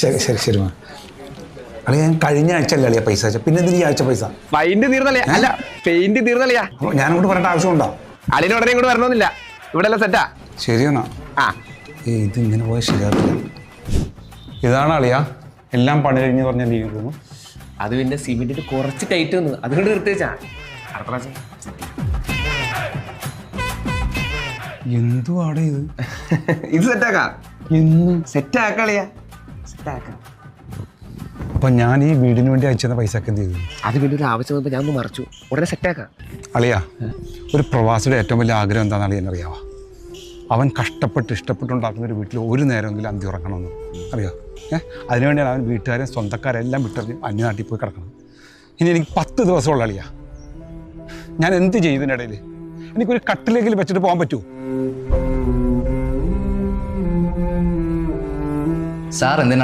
ശരി ശരി ശരി മാ അളിയ ഞാൻ കഴിഞ്ഞ ആഴ്ച അല്ലേ അളിയ പൈസ അയച്ച പിന്നെ എന്തിന് ഈ ആഴ്ച പൈസ പെയിന്റ് തീർന്നല്ലേ അല്ല പെയിന്റ് തീർന്നല്ലയാ ഞാനങ്ങോട്ട് പറയേണ്ട ആവശ്യമുണ്ടോ അളിന് ഉടനെ ഇങ്ങോട്ട് വരണമെന്നില്ല ഇവിടെ എല്ലാം സെറ്റാ ശരിയെന്നാ ആ ഇതിങ്ങനെ പോയാൽ ശരിയാക്കില്ല ഇതാണ് അളിയ എല്ലാം പണി കഴിഞ്ഞ് പറഞ്ഞാൽ ലീവ് തോന്നുന്നു അത് പിന്നെ സിമെന്റിന് കുറച്ച് ടൈറ്റ് വന്നു അതുകൊണ്ട് നിർത്തിവെച്ചാ അടുത്ത പ്രാവശ്യം എന്തുവാടെ ഇത് ഇത് സെറ്റാക്കാം എന്ന് സെറ്റാക്കളിയാ സെറ്റാക്കാം അപ്പൊ ഞാൻ ഈ വീടിന് വേണ്ടി അയച്ചെന്ന പൈസ ഒക്കെ എന്ത് ചെയ്തു അത് പിന്നെ ഒരു ആവശ്യം വന്നപ്പോൾ ഞാൻ ഒന്ന് മറച്ചു ഉടനെ സെറ്റാക്കാം അളിയ ഒരു പ്രവാസിയുടെ ഏറ്റവും വലിയ ആഗ്രഹം എന്താണെന്ന് അളിയാൻ അറിയാവോ അവൻ കഷ്ടപ്പെട്ട് ഇഷ്ടപ്പെട്ടുണ്ടാക്കുന്ന ഒരു വീട്ടിൽ ഒരു നേരമെങ്കിലും അന്തി ഉറങ്ങണമെന്ന് അറിയോ അതിനുവേണ്ടിയാണ് അവൻ വീട്ടുകാരെയും സ്വന്തക്കാരെല്ലാം വിട്ടെറിഞ്ഞ് അന്യനാട്ടിൽ പോയി കിടക്കണം ഇനി എനിക്ക് 10 ദിവസമുള്ള അളിയ ഞാൻ എന്ത് ചെയ്തതിനിടയിൽ എനിക്കൊരു കട്ടിലെങ്കിലും വെച്ചിട്ട് പോകാൻ പറ്റുമോ സാർ എന്തിനാ